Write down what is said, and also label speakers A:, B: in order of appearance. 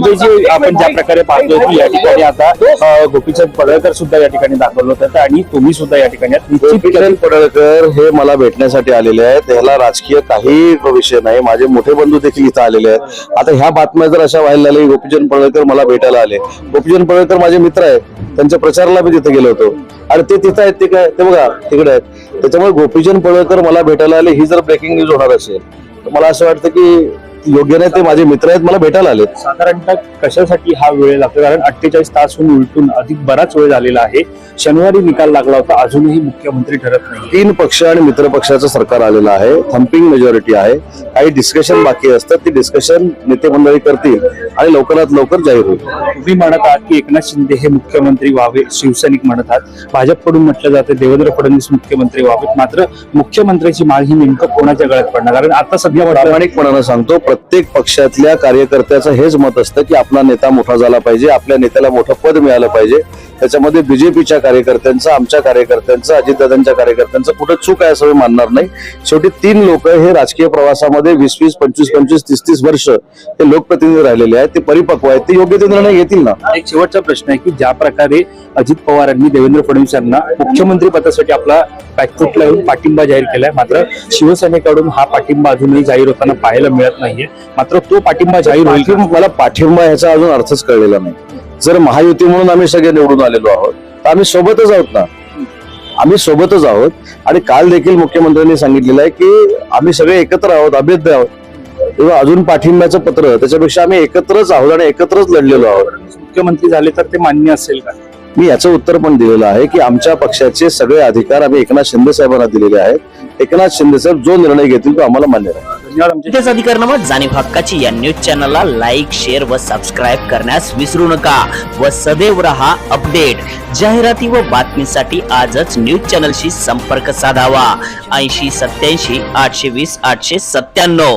A: संजयजी, आपण ज्या प्रकारे पाहतोय की या ठिकाणी आता गोपीचंद पडळकर सुद्धा या ठिकाणी दाखवलं होतं आणि तुम्ही सुद्धा या ठिकाणी निश्चित
B: गोपीचंद पडळकर हे मला भेटण्यासाठी आलेले आहेत. ह्याला राजकीय काही विषय नाही. माझे मोठे बंधू देखील इथं आलेले आहेत. आता ह्या बातम्या जर अशा व्हायला लागल्या, गोपीचंद पडळकर मला भेटायला आले. गोपीचंद पडळकर माझे मित्र आहेत, त्यांच्या प्रचाराला मी तिथे गेलो होतो आणि ते तिथं आहेत. ते काय, ते बघा तिकडे आहेत. त्याच्यामुळे गोपीचंद पडळकर मला भेटायला आले, ही जर ब्रेकिंग न्यूज होणार असेल तर मला असं वाटतं की योग्य नाही. ते माझे मित्र आहेत, मला भेटायला आले.
A: साधारणतः कशासाठी हा वेळ लागतो? कारण 48 तासहून उलटून अधिक बराच वेळ झालेला आहे. शनिवारी निकाल लागला होता, अजूनही मुख्यमंत्री ठरत नाही.
B: 3 पक्ष आणि मित्र पक्षाचं सरकार आलेलं आहे. थम्पिंग मेजॉरिटी आहे. काही डिस्कशन बाकी असतात, ती डिस्कशन नेते मंडळी करतील आणि लवकरात लवकर जाहीर होईल.
A: तुम्ही म्हणत आहात की एकनाथ शिंदे हे मुख्यमंत्री व्हावे, शिवसैनिक म्हणत आहात. भाजपकडून म्हटलं जाते देवेंद्र फडणवीस मुख्यमंत्री व्हावेत. मात्र मुख्यमंत्र्याची माळ ही नेमकं कोणाच्या गळ्यात पडणार? कारण आता सध्या
B: प्रामाणिकपणानं सांगतो, प्रत्येक पक्षातल्या कार्यकर्त्याचं हेच मत असतं की आपला नेता मोठा झाला पाहिजे, आपल्या नेत्याला मोठं पद मिळालं पाहिजे. त्याच्यामध्ये बीजेपीच्या कार्यकर्त्यांचं, आमच्या कार्यकर्त्यांचं, अजितदादांच्या कार्यकर्त्यांचं कुठं चूक आहे असं मी मानणार नाही. शेवटी 3 लोक हे राजकीय प्रवासामध्ये 20-20, 25-25, 30-30 वर्ष हे लोकप्रतिनिधी राहिलेले आहेत. ते परिपक्व आहेत, ते योग्य ते निर्णय घेतील ना.
A: एक शेवटचा प्रश्न आहे की ज्या प्रकारे अजित पवारांनी देवेंद्र फडणवीस यांना मुख्यमंत्री पदासाठी आपला बॅकफूट लावून पाठिंबा जाहीर केलाय, मात्र शिवसेनेकडून हा पाठिंबा अजूनही जाहीर होताना पाहायला मिळत नाहीये. मात्र तो पाठिंबा जाहीर होईल का?
B: मला पाठिंबा ह्याचा अजून अर्थच कळलेला नाही. जर महायुती म्हणून आम्ही सगळे निवडून आलेलो आहोत तर आम्ही सोबतच आहोत ना. आम्ही सोबतच आहोत आणि काल देखील मुख्यमंत्र्यांनी सांगितलेलं आहे की आम्ही सगळे एकत्र आहोत, अभेद्य आहोत. तेव्हा अजून पाठिंब्याचं पत्र, त्याच्यापेक्षा आम्ही एकत्रच आहोत आणि एकत्रच लढलेलो आहोत.
A: मुख्यमंत्री झाले तर ते मान्य असेल का?
B: मी याचं उत्तर पण दिलेलं आहे की आमच्या पक्षाचे सगळे अधिकार आम्ही एकनाथ शिंदे साहेबांना दिलेले आहेत. एकनाथ शिंदे साहेब जो निर्णय घेतील तो आम्हाला मान्य राहील.
A: धन्यवाद.
C: अधिकारनामा जाणीव हक्काची या न्यूज चॅनलला लाईक, शेअर व सबस्क्राईब करण्यास विसरू नका व सदैव रहा अपडेट. जाहिराती व बातमीसाठी आजच न्यूज चॅनलशी संपर्क साधावा. 80 87 820 897.